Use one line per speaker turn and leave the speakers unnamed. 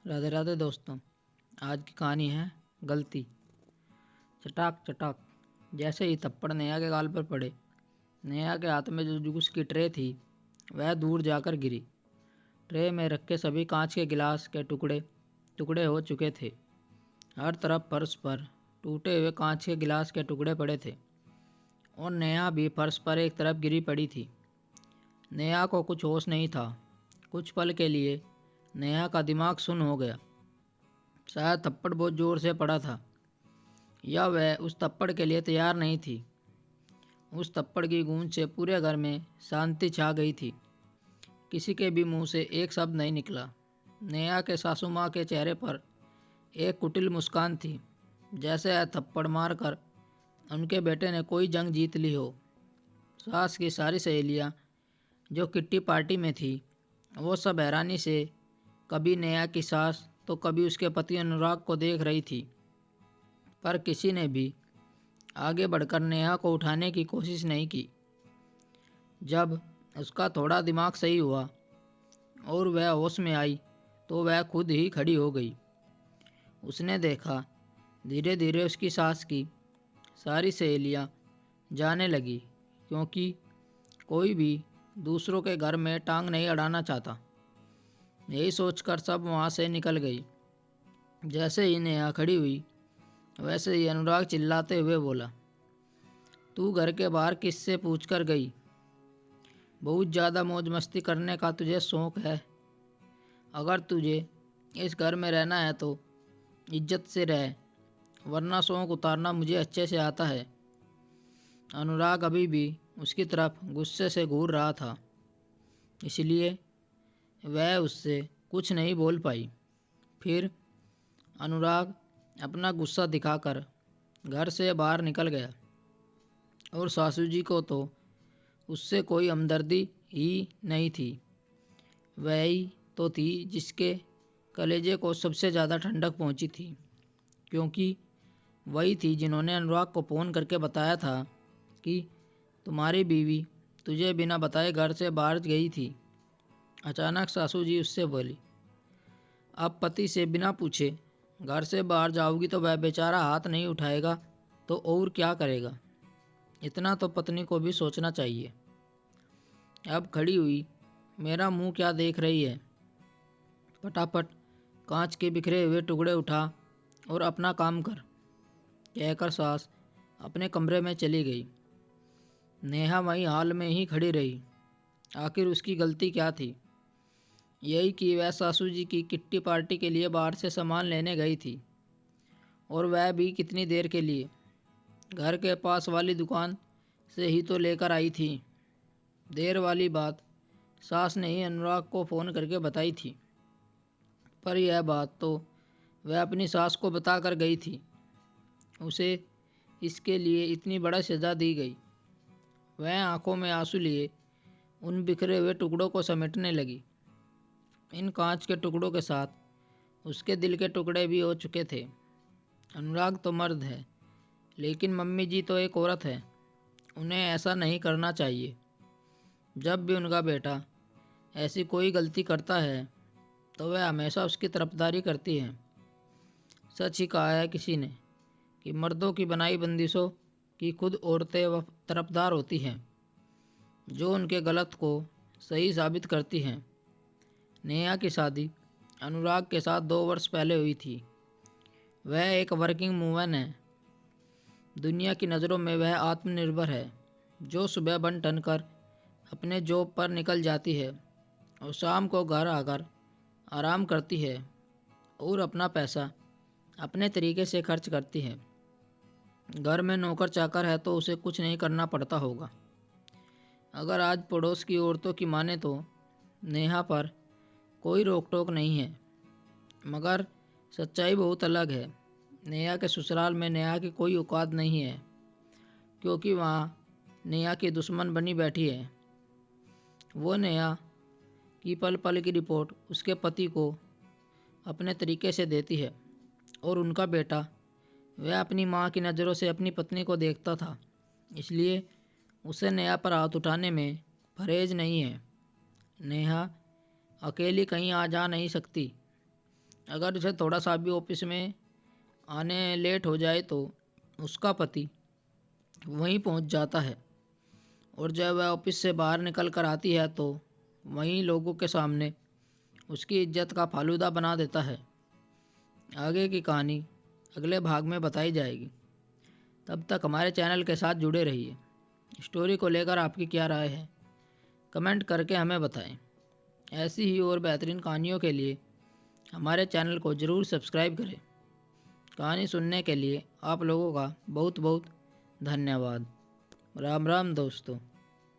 राधे राधे दोस्तों। आज की कहानी है गलती। चटाक चटाक जैसे ही थप्पड़ नेहा के गाल पर पड़े, नेहा के हाथ में जो जूस की ट्रे थी वह दूर जाकर गिरी। ट्रे में रखे सभी कांच के गिलास के टुकड़े टुकड़े हो चुके थे। हर तरफ फर्श पर टूटे हुए कांच के गिलास के टुकड़े पड़े थे और नेहा भी फर्श पर एक तरफ गिरी पड़ी थी। नेहा को कुछ होश नहीं था। कुछ पल के लिए नेहा का दिमाग सुन्न हो गया। शायद थप्पड़ बहुत जोर से पड़ा था या वह उस थप्पड़ के लिए तैयार नहीं थी। उस थप्पड़ की गूंज से पूरे घर में शांति छा गई थी। किसी के भी मुंह से एक शब्द नहीं निकला। नेहा के सासू माँ के चेहरे पर एक कुटिल मुस्कान थी, जैसे थप्पड़ मारकर उनके बेटे ने कोई जंग जीत ली हो। सास की सारी सहेलियाँ जो किट्टी पार्टी में थी, वो सब हैरानी से कभी नेहा की सास तो कभी उसके पति अनुराग को देख रही थी, पर किसी ने भी आगे बढ़कर नेहा को उठाने की कोशिश नहीं की। जब उसका थोड़ा दिमाग सही हुआ और वह होश में आई तो वह खुद ही खड़ी हो गई। उसने देखा धीरे धीरे उसकी सास की सारी सहेलियाँ जाने लगी, क्योंकि कोई भी दूसरों के घर में टांग नहीं अड़ाना चाहता। यही सोचकर सब वहाँ से निकल गई। जैसे ही नेहा खड़ी हुई वैसे ही अनुराग चिल्लाते हुए बोला, तू घर के बाहर किससे पूछ कर गई? बहुत ज़्यादा मौज मस्ती करने का तुझे शौक है। अगर तुझे इस घर में रहना है तो इज्जत से रह, वरना शौक उतारना मुझे अच्छे से आता है। अनुराग अभी भी उसकी तरफ गुस्से से घूर रहा था, इसलिए वह उससे कुछ नहीं बोल पाई। फिर अनुराग अपना गुस्सा दिखाकर घर से बाहर निकल गया और सासू जी को तो उससे कोई हमदर्दी ही नहीं थी। वही तो थी जिसके कलेजे को सबसे ज़्यादा ठंडक पहुंची थी, क्योंकि वही थी जिन्होंने अनुराग को फ़ोन करके बताया था कि तुम्हारी बीवी तुझे बिना बताए घर से बाहर गई थी। अचानक सासू जी उससे बोली, अब पति से बिना पूछे घर से बाहर जाओगी तो वह बेचारा हाथ नहीं उठाएगा तो और क्या करेगा? इतना तो पत्नी को भी सोचना चाहिए। अब खड़ी हुई मेरा मुंह क्या देख रही है? फटाफट कांच के बिखरे हुए टुकड़े उठा और अपना काम कर, कहकर सास अपने कमरे में चली गई। नेहा वहीं हाल में ही खड़ी रही। आखिर उसकी गलती क्या थी? यही कि वह सासू जी की किट्टी पार्टी के लिए बाहर से सामान लेने गई थी, और वह भी कितनी देर के लिए। घर के पास वाली दुकान से ही तो लेकर आई थी। देर वाली बात सास ने ही अनुराग को फ़ोन करके बताई थी, पर यह बात तो वह अपनी सास को बता कर गई थी। उसे इसके लिए इतनी बड़ा सज़ा दी गई। वह आंखों में आंसू लिए उन बिखरे हुए टुकड़ों को समेटने लगी। इन कांच के टुकड़ों के साथ उसके दिल के टुकड़े भी हो चुके थे। अनुराग तो मर्द है, लेकिन मम्मी जी तो एक औरत है। उन्हें ऐसा नहीं करना चाहिए। जब भी उनका बेटा ऐसी कोई गलती करता है तो वह हमेशा उसकी तरफदारी करती है। सच ही कहा है किसी ने कि मर्दों की बनाई बंदिशों की खुद औरतें व तरफदार होती हैं, जो उनके गलत को सही साबित करती हैं। नेहा की शादी अनुराग के साथ 2 वर्ष पहले हुई थी। वह एक वर्किंग वूमेन है। दुनिया की नज़रों में वह आत्मनिर्भर है, जो सुबह बन ठन कर अपने जॉब पर निकल जाती है और शाम को घर आकर आराम करती है और अपना पैसा अपने तरीके से खर्च करती है। घर में नौकर चाकर है तो उसे कुछ नहीं करना पड़ता होगा। अगर आज पड़ोस की औरतों की माने तो नेहा पर कोई रोक टोक नहीं है, मगर सच्चाई बहुत अलग है। नेहा के ससुराल में नेहा की कोई औकात नहीं है, क्योंकि वहाँ नेहा की दुश्मन बनी बैठी है। वो नेहा की पल पल की रिपोर्ट उसके पति को अपने तरीके से देती है, और उनका बेटा वह अपनी माँ की नज़रों से अपनी पत्नी को देखता था, इसलिए उसे नेहा पर हाथ उठाने में परहेज नहीं है। नेहा अकेली कहीं आ जा नहीं सकती। अगर उसे थोड़ा सा भी ऑफिस में आने लेट हो जाए तो उसका पति वहीं पहुंच जाता है, और जब वह ऑफिस से बाहर निकल कर आती है तो वहीं लोगों के सामने उसकी इज्जत का फालूदा बना देता है। आगे की कहानी अगले भाग में बताई जाएगी। तब तक हमारे चैनल के साथ जुड़े रहिए। स्टोरी को लेकर आपकी क्या राय है, कमेंट करके हमें बताएं। ऐसी ही और बेहतरीन कहानियों के लिए हमारे चैनल को ज़रूर सब्सक्राइब करें। कहानी सुनने के लिए आप लोगों का बहुत बहुत धन्यवाद। राम राम दोस्तों।